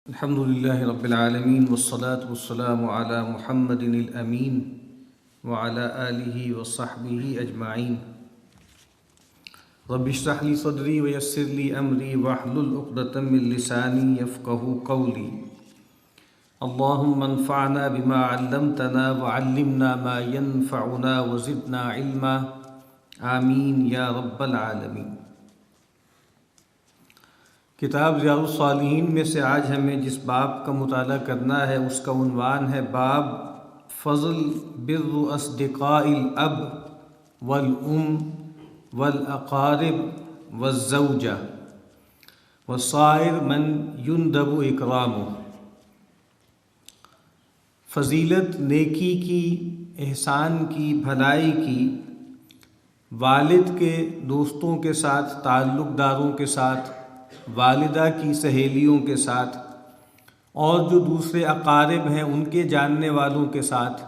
الحمد لله رب العالمين والصلاة والسلام على محمد الأمين وعلى آله وصحبه أجمعين. رب اشرح لي صدري ويسر لي أمري واحلل عقدة من لساني يفقهوا قولي. اللهم انفعنا بما علمتنا وعلمنا ما ينفعنا وزدنا علما. آمين يا رب العالمين. کتاب ریاض الصالحین میں سے آج ہمیں جس باب کا مطالعہ کرنا ہے اس کا عنوان ہے باب فضل بر اصدقاء الاب والام والاقارب والزوجہ وصائر من یندب اکرامہ. فضیلت نیکی کی، احسان کی، بھلائی کی، والد کے دوستوں کے ساتھ، تعلق داروں کے ساتھ، والدہ کی سہیلیوں کے ساتھ، اور جو دوسرے اقارب ہیں ان کے جاننے والوں کے ساتھ،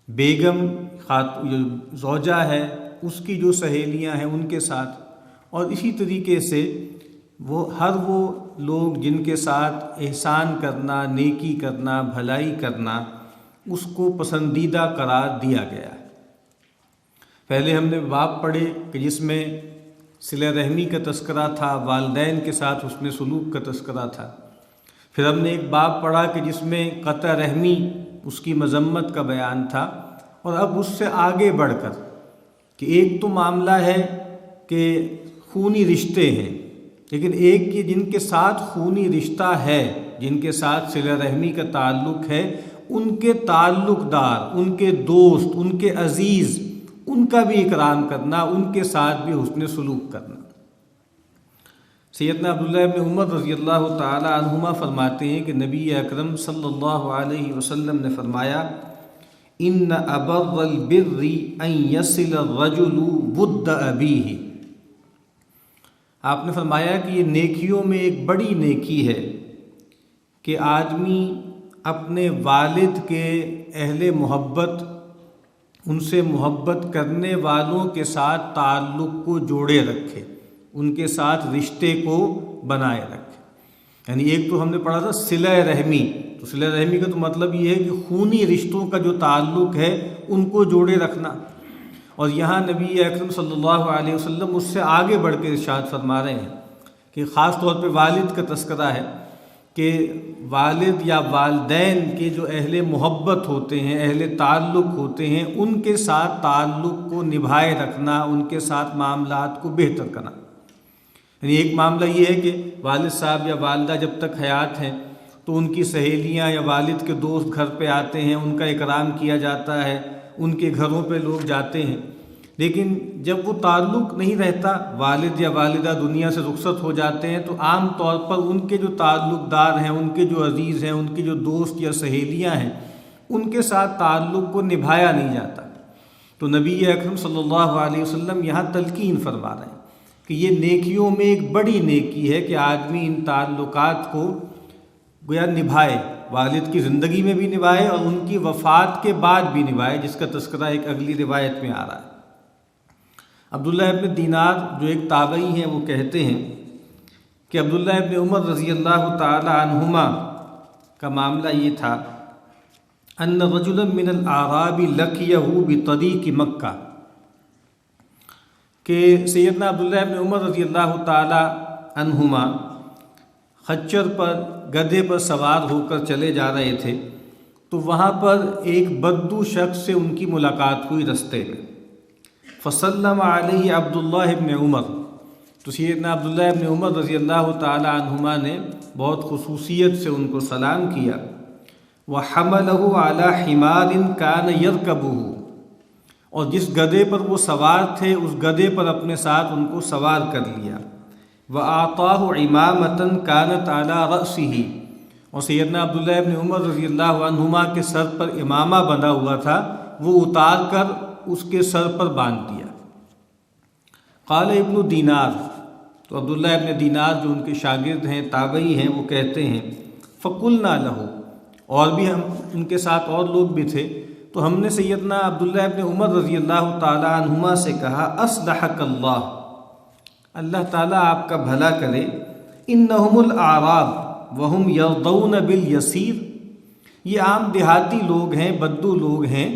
بیگم زوجہ ہے اس کی جو سہیلیاں ہیں ان کے ساتھ، اور اسی طریقے سے ہر وہ لوگ جن کے ساتھ احسان کرنا، نیکی کرنا، بھلائی کرنا اس کو پسندیدہ قرار دیا گیا ہے. پہلے ہم نے باب پڑھے کہ جس میں صلہ رحمی کا تذکرہ تھا، والدین کے ساتھ اس میں سلوک کا تذکرہ تھا. پھر ہم نے ایک باب پڑھا کہ جس میں قطع رحمی اس کی مذمت کا بیان تھا. اور اب اس سے آگے بڑھ کر کہ ایک تو معاملہ ہے کہ خونی رشتے ہیں، لیکن ایک کہ جن کے ساتھ خونی رشتہ ہے، جن کے ساتھ صلہ رحمی کا تعلق ہے، ان کے تعلق دار، ان کے دوست، ان کے عزیز، ان کا بھی اکرام کرنا، ان کے ساتھ بھی حسن سلوک کرنا. سیدنا عبداللہ ابن عمر رضی اللہ تعالی عنہما فرماتے ہیں کہ نبی اکرم صلی اللہ علیہ وسلم نے فرمایا ان ابر البر ان یصل الرجل ود ابیہ. آپ نے فرمایا کہ یہ نیکیوں میں ایک بڑی نیکی ہے کہ آدمی اپنے والد کے اہل محبت، ان سے محبت کرنے والوں کے ساتھ تعلق کو جوڑے رکھے، ان کے ساتھ رشتے کو بنائے رکھے. یعنی ایک تو ہم نے پڑھا تھا صلہ رحمی، تو صلہ رحمی کا تو مطلب یہ ہے کہ خونی رشتوں کا جو تعلق ہے ان کو جوڑے رکھنا. اور یہاں نبی اکرم صلی اللہ علیہ وسلم اس سے آگے بڑھ کے ارشاد فرما رہے ہیں کہ خاص طور پہ والد کا تذکرہ ہے کہ والد یا والدین کے جو اہل محبت ہوتے ہیں، اہل تعلق ہوتے ہیں، ان کے ساتھ تعلق کو نبھائے رکھنا، ان کے ساتھ معاملات کو بہتر کرنا. یعنی ایک معاملہ یہ ہے کہ والد صاحب یا والدہ جب تک حیات ہیں تو ان کی سہیلیاں یا والد کے دوست گھر پہ آتے ہیں، ان کا اکرام کیا جاتا ہے، ان کے گھروں پہ لوگ جاتے ہیں. لیکن جب وہ تعلق نہیں رہتا، والد یا والدہ دنیا سے رخصت ہو جاتے ہیں، تو عام طور پر ان کے جو تعلق دار ہیں، ان کے جو عزیز ہیں، ان کے جو دوست یا سہیلیاں ہیں، ان کے ساتھ تعلق کو نبھایا نہیں جاتا. تو نبی اکرم صلی اللہ علیہ وسلم یہاں تلقین فرما رہے ہیں کہ یہ نیکیوں میں ایک بڑی نیکی ہے کہ آدمی ان تعلقات کو گویا نبھائے، والد کی زندگی میں بھی نبھائے اور ان کی وفات کے بعد بھی نبھائے، جس کا تذکرہ ایک اگلی روایت میں آ رہا ہے. عبداللہ ابن دینار جو ایک تابعی ہیں وہ کہتے ہیں کہ عبداللہ ابن عمر رضی اللہ تعالی عنہما کا معاملہ یہ تھا ان رجلا من الاعراب لقیہ بطریق مکہ، کہ سیدنا عبداللہ ابن عمر رضی اللہ تعالی عنہما خچر پر، گدھے پر سوار ہو کر چلے جا رہے تھے تو وہاں پر ایک بدو شخص سے ان کی ملاقات ہوئی رستے میں. فسلم علیہ عبداللہ ابن عمر، تو سیدنا عبداللہ ابن عمر رضی اللہ تعالی عنہما نے بہت خصوصیت سے ان کو سلام کیا. وحملہ علی حمار کان یرکبہ، اور جس گدھے پر وہ سوار تھے اس گدھے پر اپنے ساتھ ان کو سوار کر لیا. وَأَعْطَاهُ عِمَامَةً كَانَتْ عَلَى رَأْسِهِ، اور سیدنا عبداللہ ابن عمر رضی اللہ عنہما کے سر پر امامہ بندھا ہوا تھا، وہ اتار کر اس کے سر پر باندھ دیا. قال ابن دینار، تو عبداللہ ابن دینار جو ان کے شاگرد ہیں، تابعی ہیں، وہ کہتے ہیں فقلنا لہ، اور بھی ہم ان کے ساتھ اور لوگ بھی تھے، تو ہم نے سیدنا عبداللہ ابن عمر رضی اللہ تعالی عنہما سے کہا اصلحک اللہ، اللہ تعالیٰ آپ کا بھلا کرے، انہم الاعراب، وہم یرضون بالیسیر، یہ عام دیہاتی لوگ ہیں، بدو لوگ ہیں،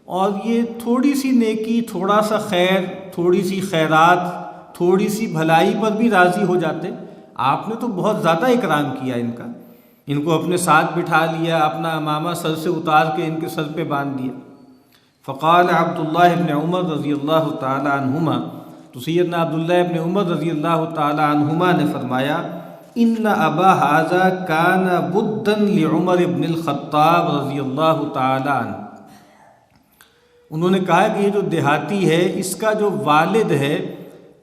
اور یہ تھوڑی سی نیکی، تھوڑا سا خیر، تھوڑی سی خیرات، تھوڑی سی بھلائی پر بھی راضی ہو جاتے۔ آپ نے تو بہت زیادہ اکرام کیا ان کا، ان کو اپنے ساتھ بٹھا لیا، اپنا عمامہ سر سے اتار کے ان کے سر پہ باندھ دیا۔ فقال عبداللہ ابن عمر رضی اللہ تعالی عنہما، تو سیدنا عبداللہ ابن عمر رضی اللہ تعالی عنہما نے فرمایا، ان ابا ھذا کان ودا لعمر ابن الخطاب رضی اللہ تعالی عنہ، انہوں نے کہا کہ یہ جو دیہاتی ہے اس کا جو والد ہے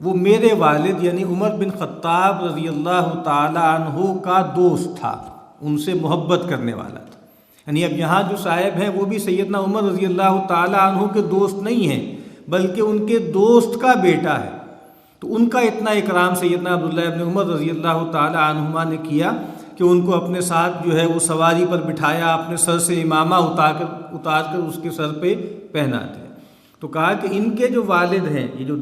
وہ میرے والد یعنی عمر بن خطاب رضی اللہ تعالی عنہ کا دوست تھا، ان سے محبت کرنے والا تھا۔ یعنی اب یہاں جو صاحب ہیں وہ بھی سیدنا عمر رضی اللہ تعالی عنہ کے دوست نہیں ہیں، بلکہ ان کے دوست کا بیٹا ہے، تو ان کا اتنا اکرام سیدنا عبداللہ ابن عمر رضی اللہ تعالی عنہما نے کیا کہ ان کو اپنے ساتھ جو ہے وہ سواری پر بٹھایا، اپنے سر سے امامہ اتار کر اس کے سر پہ پہنا دیا۔ تو کہا کہ ان کے جو والد ہیں، یہ جو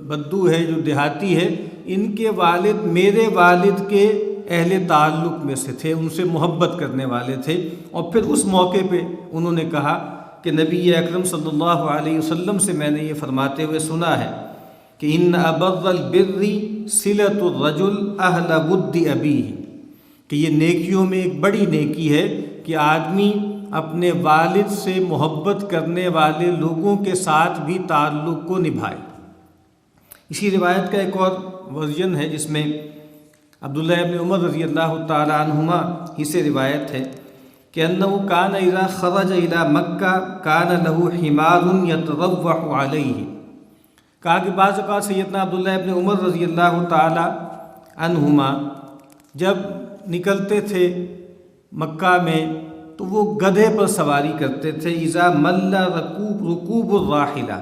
بدو ہے، جو دیہاتی ہے، ان کے والد میرے والد کے اہل تعلق میں سے تھے، ان سے محبت کرنے والے تھے۔ اور پھر اس موقع پہ انہوں نے کہا کہ نبی اکرم صلی اللہ علیہ وسلم سے میں نے یہ فرماتے ہوئے سنا ہے کہ ان ابر البر صلۃ الرجل اہل ود ابیہ، کہ یہ نیکیوں میں ایک بڑی نیکی ہے کہ آدمی اپنے والد سے محبت کرنے والے لوگوں کے ساتھ بھی تعلق کو نبھائے۔ اسی روایت کا ایک اور ورژن ہے جس میں عبداللہ ابن عمر رضی اللہ تعالی عنہما ہی سے روایت ہے کہ انہ کان اذا خرج الی مکہ کان له حمار یتروح علیہ، کہا کہ بعض اوقات سیدنا عبداللہ ابن عمر رضی اللہ تعالی عنہما جب نکلتے تھے مکہ میں تو وہ گدھے پر سواری کرتے تھے، اذا مل رکوب الراحلہ،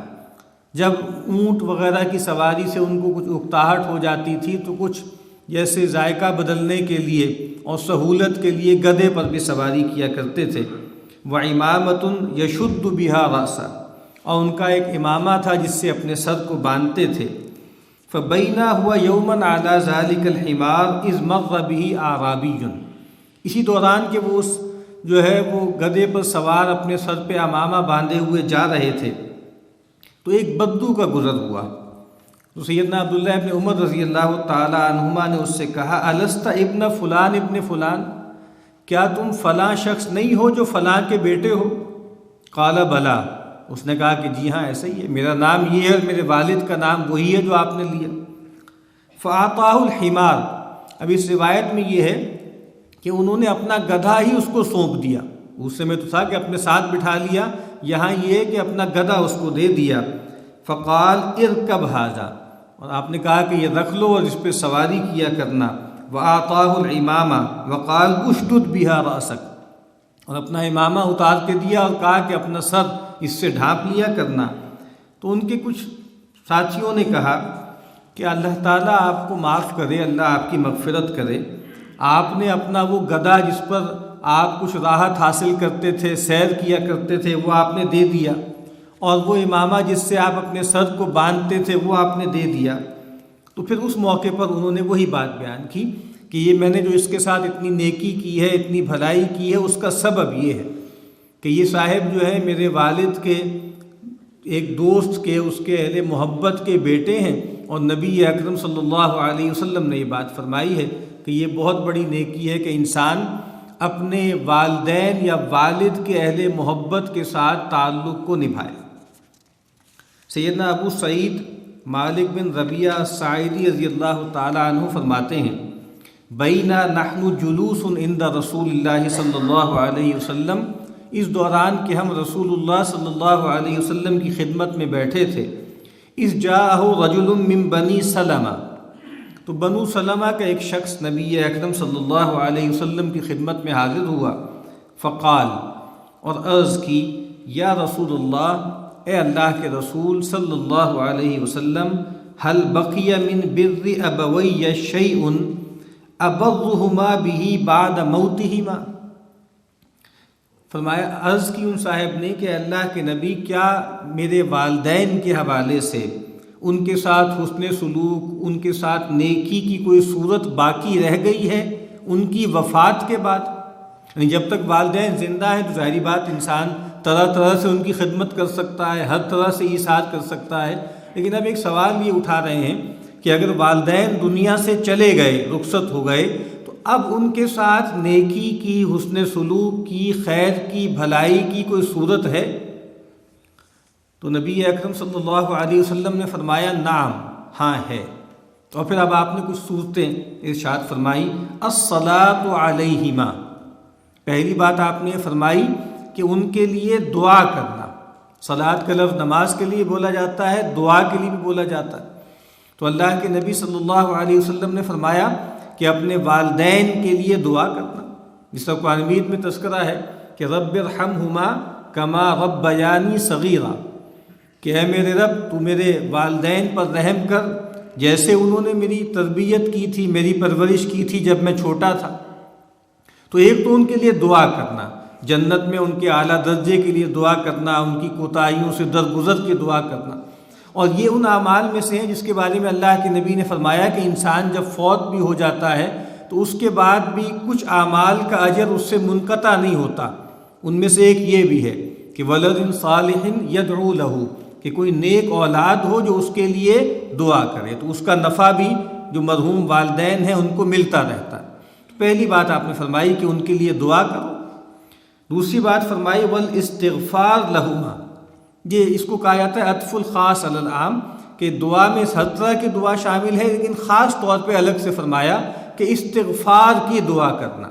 جب اونٹ وغیرہ کی سواری سے ان کو کچھ اکتاہٹ ہو جاتی تھی تو کچھ جیسے ذائقہ بدلنے کے لیے اور سہولت کے لیے گدھے پر بھی سواری کیا کرتے تھے۔ وَعِمَامَةٌ يَشُدُّ بِهَا رَأْسَهُ، اور ان کا ایک امامہ تھا جس سے اپنے سر کو باندھتے تھے۔ فَبَيْنَا هُوَ يَوْمًا عَلَى ذَلِكَ الْحِمَارِ إِذْ مَرَّ بِهِ أَعْرَابِيٌّ، اسی دوران کہ وہ جو ہے وہ گدھے پر سوار اپنے سر پہ امامہ باندھے ہوئے جا رہے تھے تو ایک بدو کا گزر ہوا، تو سیدنا عبداللہ ابن عمر رضی اللہ تعالی عنہما نے اس سے کہا الست ابن فلان ابن فلان، کیا تم فلاں شخص نہیں ہو جو فلاں کے بیٹے ہو؟ قال بلا، اس نے کہا کہ جی ہاں ایسا ہی ہے، میرا نام یہ ہے اور میرے والد کا نام وہی ہے جو آپ نے لیا۔ فاعطاہ الحمار، اب اس روایت میں یہ ہے کہ انہوں نے اپنا گدھا ہی اس کو سونپ دیا، اس سے میں تو تھا کہ اپنے ساتھ بٹھا لیا، یہاں یہ ہے کہ اپنا گدھا اس کو دے دیا۔ فقال ارکب ھذا، اور آپ نے کہا کہ یہ رکھ لو اور اس پہ سواری کیا کرنا۔ وآتاہ العمامہ وقال اشدد بها رأسک، اور اپنا امامہ اتار کے دیا اور کہا کہ اپنا سر اس سے ڈھانپ لیا کرنا۔ تو ان کے کچھ ساتھیوں نے کہا کہ اللہ تعالیٰ آپ کو معاف کرے، اللہ آپ کی مغفرت کرے، آپ نے اپنا وہ گدھا جس پر آپ کچھ راحت حاصل کرتے تھے، سیر کیا کرتے تھے، وہ آپ نے دے دیا، اور وہ امامہ جس سے آپ اپنے سر کو باندھتے تھے وہ آپ نے دے دیا۔ تو پھر اس موقع پر انہوں نے وہی بات بیان کی کہ یہ میں نے جو اس کے ساتھ اتنی نیکی کی ہے، اتنی بھلائی کی ہے، اس کا سبب یہ ہے کہ یہ صاحب جو ہے میرے والد کے ایک دوست کے، اس کے اہل محبت کے بیٹے ہیں، اور نبی اکرم صلی اللہ علیہ وسلم نے یہ بات فرمائی ہے کہ یہ بہت بڑی نیکی ہے کہ انسان اپنے والدین یا والد کے اہل محبت کے ساتھ تعلق کو نبھائے۔ سیدنا ابو سعید مالک بن ربیعہ الساعدی رضی اللہ تعالی عنہ فرماتے ہیں بینا نحن جلوس عند رسول اللہ صلی اللہ علیہ وسلم، اس دوران کہ ہم رسول اللہ صلی اللہ علیہ وسلم کی خدمت میں بیٹھے تھے، اذ جاءہ رجل من بنی سلمہ، تو بنو سلمہ کا ایک شخص نبی اکرم صلی اللہ علیہ وسلم کی خدمت میں حاضر ہوا۔ فقال، اور عرض کی، یا رسول اللہ، اے اللہ کے رسول صلی اللہ علیہ وسلم، هل بقی من بر ابوی شیء ابرهما به بعد موتهما، فرمایا عرض کی ان صاحب نے کہ اللہ کے نبی، کیا میرے والدین کے حوالے سے ان کے ساتھ حسن سلوک، ان کے ساتھ نیکی کی کوئی صورت باقی رہ گئی ہے ان کی وفات کے بعد، یعنی جب تک والدین زندہ ہیں تو ظاہری بات انسان طرح طرح سے ان کی خدمت کر سکتا ہے، ہر طرح سے ایثار کر سکتا ہے، لیکن اب ایک سوال یہ اٹھا رہے ہیں کہ اگر والدین دنیا سے چلے گئے، رخصت ہو گئے، تو اب ان کے ساتھ نیکی کی، حسن سلوک کی، خیر کی، بھلائی کی کوئی صورت ہے؟ تو نبی اکرم صلی اللہ علیہ وسلم نے فرمایا نعم، ہاں ہے۔ اور پھر اب آپ نے کچھ صورتیں ارشاد فرمائی، الصلاۃ علیہما، پہلی بات آپ نے فرمائی کہ ان کے لیے دعا کرنا۔ صلاۃ کا لفظ نماز کے لیے بولا جاتا ہے، دعا کے لیے بھی بولا جاتا ہے۔ تو اللہ کے نبی صلی اللہ علیہ وسلم نے فرمایا کہ اپنے والدین کے لیے دعا کرنا، جس کا قرآن مجید میں تذکرہ ہے کہ رب ارحمہما کما ربیانی صغیرا، کہ اے میرے رب تو میرے والدین پر رحم کر جیسے انہوں نے میری تربیت کی تھی، میری پرورش کی تھی جب میں چھوٹا تھا۔ تو ایک تو ان کے لیے دعا کرنا، جنت میں ان کے اعلیٰ درجے کے لیے دعا کرنا، ان کی کوتاہیوں سے درگزر کے دعا کرنا، اور یہ ان اعمال میں سے ہیں جس کے بارے میں اللہ کے نبی نے فرمایا کہ انسان جب فوت بھی ہو جاتا ہے تو اس کے بعد بھی کچھ اعمال کا اجر اس سے منقطع نہیں ہوتا۔ ان میں سے ایک یہ بھی ہے کہ ولد صالح یدعو لہ، کہ کوئی نیک اولاد ہو جو اس کے لیے دعا کرے، تو اس کا نفع بھی جو مرحوم والدین ہیں ان کو ملتا رہتا ہے۔ پہلی بات آپ نے فرمائی کہ ان کے لیے دعا کرو۔ دوسری بات فرمائی والاستغفار لہما، یہ اس کو کہا جاتا ہے عطف الخاص علی العام، کہ دعا میں ہر طرح کی دعا شامل ہے، لیکن خاص طور پہ الگ سے فرمایا کہ استغفار کی دعا کرنا۔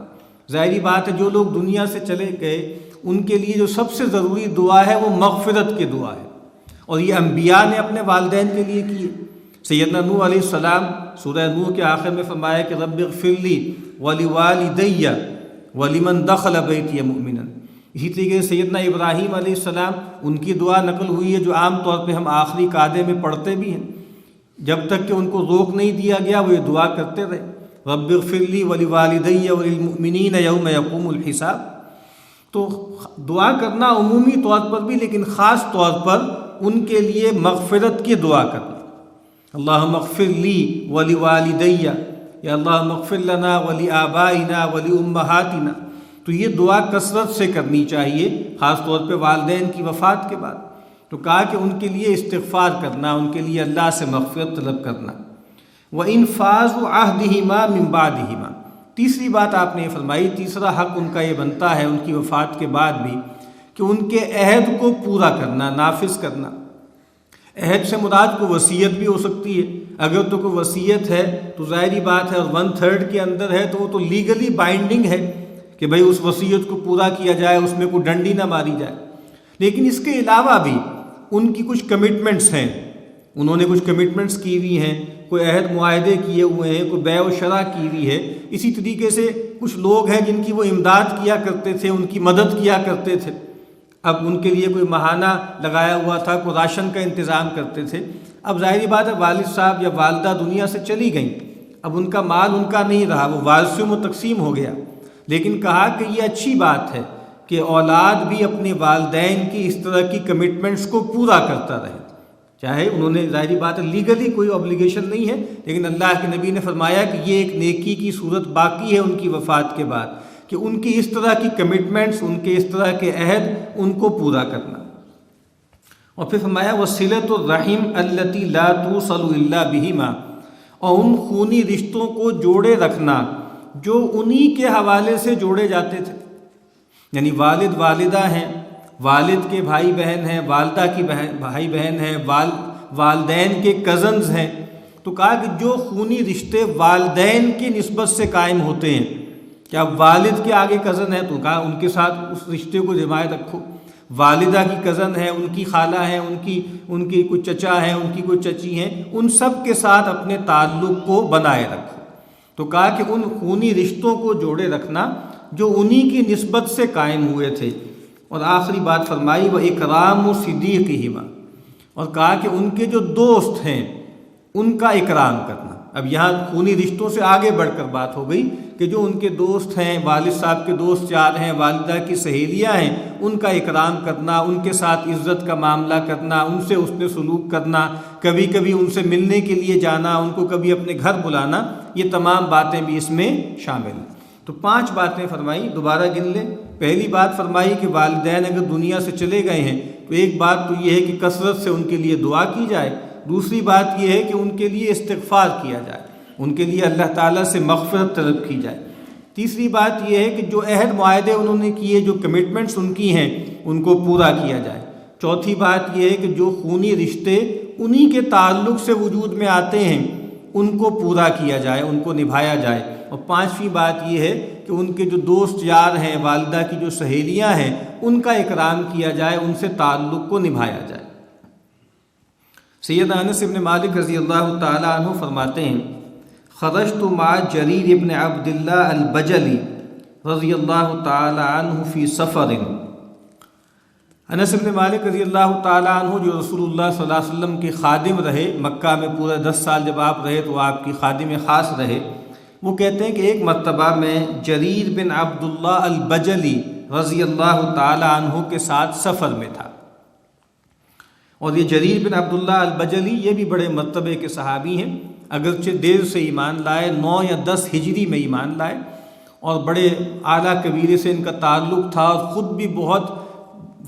ظاہری بات ہے جو لوگ دنیا سے چلے گئے ان کے لیے جو سب سے ضروری دعا ہے وہ مغفرت کی دعا ہے، اور یہ انبیاء نے اپنے والدین کے لیے کی ہے۔ سیدنا نوح علیہ السلام سورہ نوح کے آخر میں فرمایا کہ رب اغفر لی ولوالدی ولمن دخل بیتی مؤمنا۔ اسی طریقے سے سیدنا ابراہیم علیہ السلام، ان کی دعا نقل ہوئی ہے جو عام طور پہ ہم آخری قعدے میں پڑھتے بھی ہیں، جب تک کہ ان کو روک نہیں دیا گیا وہ یہ دعا کرتے رہے، رب اغفر لی ولوالدی وللمؤمنین یوم یقوم الحساب۔ تو دعا کرنا عمومی طور پر بھی، لیکن خاص طور پر ان کے لیے مغفرت کی دعا کرنا، اللہم اغفر لی ولوالدی، یا اللہم اغفر لنا ولآبائنا ولامہاتنا۔ تو یہ دعا کثرت سے کرنی چاہیے، خاص طور پہ والدین کی وفات کے بعد۔ تو کہا کہ ان کے لیے استغفار کرنا، ان کے لیے اللہ سے مغفرت طلب کرنا۔ وَإِنفَاذُ عَهْدِهِمَا مِن بَعْدِهِمَا، تیسری بات آپ نے فرمائی، تیسرا حق ان کا یہ بنتا ہے ان کی وفات کے بعد بھی کہ ان کے عہد کو پورا کرنا، نافذ کرنا۔ عہد سے مراد کو وصیت بھی ہو سکتی ہے، اگر تو کوئی وصیت ہے تو ظاہری بات ہے اور 1/3 کے اندر ہے تو وہ تو لیگلی بائنڈنگ ہے کہ بھئی اس وصیت کو پورا کیا جائے، اس میں کوئی ڈنڈی نہ ماری جائے۔ لیکن اس کے علاوہ بھی ان کی کچھ کمٹمنٹس ہیں، انہوں نے کچھ کمٹمنٹس کی ہوئی ہیں، کوئی عہد معاہدے کیے ہوئے ہیں، کوئی بیع و شرع کی ہوئی ہے۔ اسی طریقے سے کچھ لوگ ہیں جن کی وہ امداد کیا کرتے تھے، ان کی مدد کیا کرتے تھے، اب ان کے لیے کوئی ماہانہ لگایا ہوا تھا، کوئی راشن کا انتظام کرتے تھے۔ اب ظاہری بات ہے والد صاحب یا والدہ دنیا سے چلی گئیں، اب ان کا مال ان کا نہیں رہا، وہ وارثوں میں تقسیم ہو گیا۔ لیکن کہا کہ یہ اچھی بات ہے کہ اولاد بھی اپنے والدین کی اس طرح کی کمٹمنٹس کو پورا کرتا رہے، چاہے انہوں نے ظاہری بات ہے لیگلی کوئی اوبلیگیشن نہیں ہے، لیکن اللہ کے نبی نے فرمایا کہ یہ ایک نیکی کی صورت باقی ہے ان کی وفات کے بعد، کہ ان کی اس طرح کی کمٹمنٹس، ان کے اس طرح کے عہد ان کو پورا کرنا۔ اور پھر فرمایا وصلۃ الرحم التی لا توصل الا بہما، اور ان خونی رشتوں کو جوڑے رکھنا جو انہی کے حوالے سے جوڑے جاتے تھے، یعنی والد والدہ ہیں، والد کے بھائی بہن ہیں، والدہ کی بھائی بہن ہیں، والدین کے کزنز ہیں۔ تو کہا کہ جو خونی رشتے والدین کی نسبت سے قائم ہوتے ہیں، کیا والد کے آگے کزن ہے تو کہا ان کے ساتھ اس رشتے کو جمائے رکھو، والدہ کی کزن ہے، ان کی خالہ ہیں، ان کی کوئی چچا ہیں، ان کی کوئی چچی ہیں، ان سب کے ساتھ اپنے تعلق کو بنائے رکھو۔ تو کہا کہ ان خونی رشتوں کو جوڑے رکھنا جو انہی کی نسبت سے قائم ہوئے تھے۔ اور آخری بات فرمائی وَإِكْرَامُ صِدِيقِهِمَا، اور کہا کہ ان کے جو دوست ہیں ان کا اکرام کرنا۔ اب یہاں خونی رشتوں سے آگے بڑھ کر بات ہو گئی کہ جو ان کے دوست ہیں، والد صاحب کے دوست چار ہیں، والدہ کی سہیلیاں ہیں، ان کا اکرام کرنا، ان کے ساتھ عزت کا معاملہ کرنا، ان سے حسن سلوک کرنا، کبھی کبھی ان سے ملنے کے لیے جانا، ان کو کبھی اپنے گھر بلانا، یہ تمام باتیں بھی اس میں شامل ہیں۔ تو 5 باتیں فرمائی، دوبارہ گن لیں۔ پہلی بات فرمائی کہ والدین اگر دنیا سے چلے گئے ہیں تو ایک بات تو یہ ہے کہ کثرت سے ان کے لیے دعا کی جائے، دوسری بات یہ ہے کہ ان کے لیے استغفار کیا جائے، ان کے لیے اللہ تعالیٰ سے مغفرت طلب کی جائے، تیسری بات یہ ہے کہ جو عہد معاہدے انہوں نے کیے، جو کمٹمنٹس ان کی ہیں، ان کو پورا کیا جائے، چوتھی بات یہ ہے کہ جو خونی رشتے انہی کے تعلق سے وجود میں آتے ہیں ان کو پورا کیا جائے، ان کو نبھایا جائے، اور 5ویں بات یہ ہے کہ ان کے جو دوست یار ہیں، والدہ کی جو سہیلیاں ہیں، ان کا اکرام کیا جائے، ان سے تعلق کو نبھایا جائے۔ سیدنا انس بن مالک رضی اللہ تعالی عنہ فرماتے ہیں، خرجت مع جریر بن عبداللہ البجلی رضی اللہ تعالی عنہ فی سفر۔ انس بن مالک رضی اللہ تعالیٰ عنہ جو رسول اللہ صلی اللہ علیہ وسلم کے خادم رہے، مکہ میں پورے 10 سال جب آپ رہے تو آپ کی خادم خاص رہے، وہ کہتے ہیں کہ ایک مرتبہ میں جریر بن عبداللہ البجلی رضی اللہ تعالیٰ عنہ کے ساتھ سفر میں تھا، اور یہ جریر بن عبداللہ البجلی یہ بھی بڑے مرتبے کے صحابی ہیں، اگرچہ دیر سے ایمان لائے، 9 یا 10 ہجری میں ایمان لائے، اور بڑے اعلیٰ قبیلے سے ان کا تعلق تھا، اور خود بھی بہت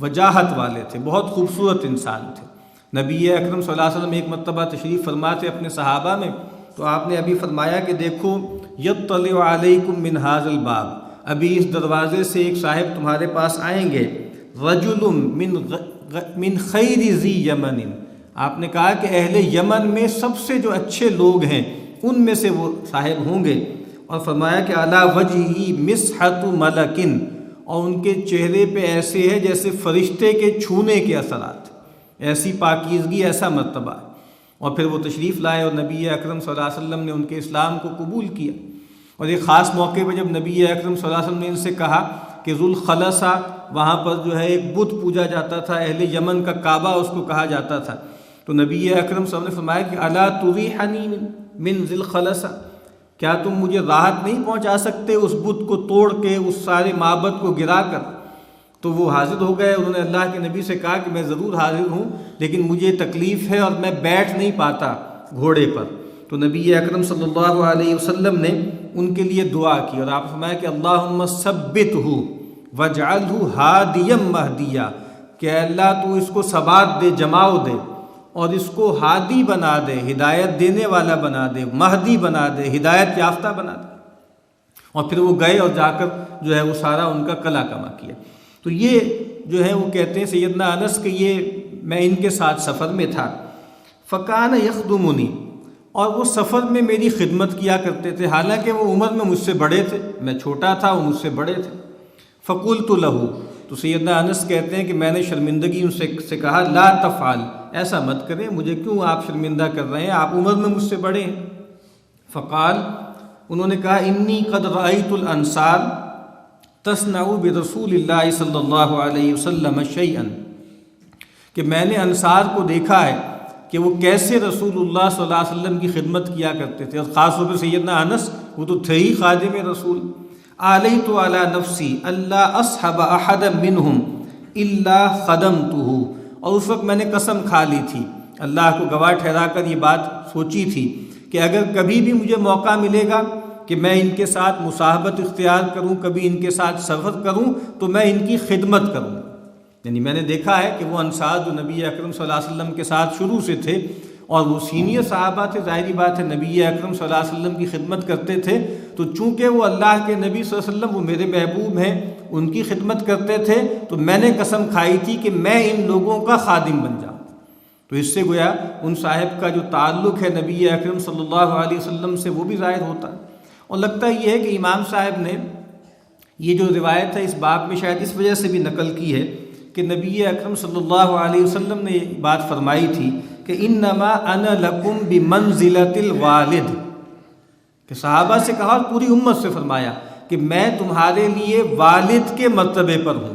وجاہت والے تھے، بہت خوبصورت انسان تھے۔ نبی اکرم صلی اللہ علیہ وسلم ایک مرتبہ تشریف فرما تھے اپنے صحابہ میں، تو آپ نے ابھی فرمایا کہ دیکھو یطلع علیکم من ھذا الباب، ابھی اس دروازے سے ایک صاحب تمہارے پاس آئیں گے، رجل من خیر ذی یمن، آپ نے کہا کہ اہل یمن میں سب سے جو اچھے لوگ ہیں ان میں سے وہ صاحب ہوں گے، اور فرمایا کہ علی وجہہ مسحۃ ملک، اور ان کے چہرے پہ ایسے ہے جیسے فرشتے کے چھونے کے اثرات، ایسی پاکیزگی، ایسا مرتبہ، اور پھر وہ تشریف لائے اور نبی اکرم صلی اللہ علیہ وسلم نے ان کے اسلام کو قبول کیا۔ اور ایک خاص موقع پہ جب نبی اکرم صلی اللہ علیہ وسلم نے ان سے کہا کہ ذوالخلصہ، وہاں پر جو ہے ایک بت پوجا جاتا تھا، اہل یمن کا کعبہ اس کو کہا جاتا تھا، تو نبی اکرم صلی اللہ علیہ وسلم نے فرمایا کہ الا تریحنی من ذی الخلصہ، کیا تم مجھے راحت نہیں پہنچا سکتے اس بت کو توڑ کے، اس سارے معبد کو گرا کر؟ تو وہ حاضر ہو گئے، انہوں نے اللہ کے نبی سے کہا کہ میں ضرور حاضر ہوں، لیکن مجھے تکلیف ہے اور میں بیٹھ نہیں پاتا گھوڑے پر۔ تو نبی اکرم صلی اللہ علیہ وسلم نے ان کے لیے دعا کی، اور آپ فرمایا کہ اللہم ثبتہ واجعلہ ہادیا مہدیا، کہ اللہ تو اس کو ثبات دے، جماؤ دے، اور اس کو ہادی بنا دے، ہدایت دینے والا بنا دے، مہدی بنا دے، ہدایت یافتہ بنا دے۔ اور پھر وہ گئے اور جا کر جو ہے وہ سارا ان کا کلا کما کیا۔ تو یہ جو ہے وہ کہتے ہیں سیدنا انس کہ یہ میں ان کے ساتھ سفر میں تھا، فکان یخدمنی، اور وہ سفر میں میری خدمت کیا کرتے تھے، حالانکہ وہ عمر میں مجھ سے بڑے تھے، میں چھوٹا تھا، وہ مجھ سے بڑے تھے۔ فقلت لہ، تو سیدنا انس کہتے ہیں کہ میں نے شرمندگی ان سے کہا، لا تفعل، ایسا مت کریں، مجھے کیوں آپ شرمندہ کر رہے ہیں، آپ عمر میں مجھ سے بڑے ہیں۔ فقال، انہوں نے کہا، انی قد رأیت الانصار تصنع برسول اللہ صلی اللہ علیہ وسلم شیئا، کہ میں نے انصار کو دیکھا ہے کہ وہ کیسے رسول اللہ صلی اللہ علیہ وسلم کی خدمت کیا کرتے تھے، اور خاص طور پر سیدنا انس، وہ تو تھے ہی خادم رسول۔ علیت علی نفسی اللہ اصحب احد منہم الا خدمتہ، اور اس وقت میں نے قسم کھا لی تھی، اللہ کو گواہ ٹھہرا کر یہ بات سوچی تھی کہ اگر کبھی بھی مجھے موقع ملے گا کہ میں ان کے ساتھ مصاحبت اختیار کروں، کبھی ان کے ساتھ سفر کروں، تو میں ان کی خدمت کروں۔ یعنی میں نے دیکھا ہے کہ وہ انصار جو نبی اکرم صلی اللہ علیہ وسلم کے ساتھ شروع سے تھے، اور وہ سینئر صحابہ تھے، ظاہری بات ہے نبی اکرم صلی اللہ علیہ وسلم کی خدمت کرتے تھے، تو چونکہ وہ اللہ کے نبی صلی اللہ علیہ وسلم، وہ میرے محبوب ہیں، ان کی خدمت کرتے تھے، تو میں نے قسم کھائی تھی کہ میں ان لوگوں کا خادم بن جاؤں۔ تو اس سے گویا ان صاحب کا جو تعلق ہے نبی اکرم صلی اللہ علیہ وسلم سے وہ بھی ظاہر ہوتا ہے۔ اور لگتا یہ ہے کہ امام صاحب نے یہ جو روایت ہے اس باب میں شاید اس وجہ سے بھی نقل کی ہے کہ نبی اکرم صلی اللہ علیہ وسلم نے یہ بات فرمائی تھی کہ انما انا لکم بمنزلۃ الوالد، کہ صحابہ سے کہا اور پوری امت سے فرمایا کہ میں تمہارے لیے والد کے مرتبے پر ہوں۔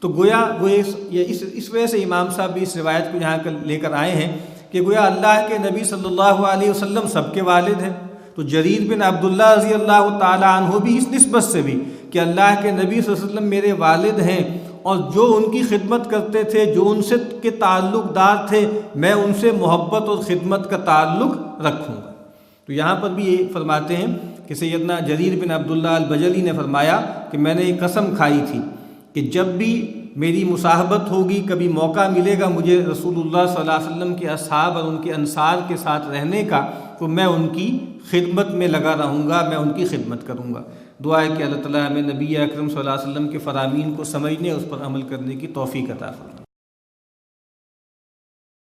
تو گویا وہ اس وجہ سے امام صاحب بھی اس روایت کو یہاں لے کر آئے ہیں کہ گویا اللہ کے نبی صلی اللہ علیہ وسلم سب کے والد ہیں، تو جریر بن عبداللہ رضی اللہ تعالی عنہ بھی اس نسبت سے بھی کہ اللہ کے نبی صلی اللہ علیہ وسلم میرے والد ہیں، اور جو ان کی خدمت کرتے تھے، جو ان سے کے تعلق دار تھے، میں ان سے محبت اور خدمت کا تعلق رکھوں گا۔ تو یہاں پر بھی یہ فرماتے ہیں کہ سیدنا جریر بن عبداللہ البجلی نے فرمایا کہ میں نے یہ قسم کھائی تھی کہ جب بھی میری مصاحبت ہوگی، کبھی موقع ملے گا مجھے رسول اللہ صلی اللہ علیہ وسلم کے اصحاب اور ان کے انصار کے ساتھ رہنے کا، تو میں ان کی خدمت میں لگا رہوں گا، میں ان کی خدمت کروں گا۔ دعا ہے کہ اللہ تعالیٰ ہمیں نبی اکرم صلی اللہ علیہ وسلم کے فرامین کو سمجھنے، اس پر عمل کرنے کی توفیق عطا فرمائے۔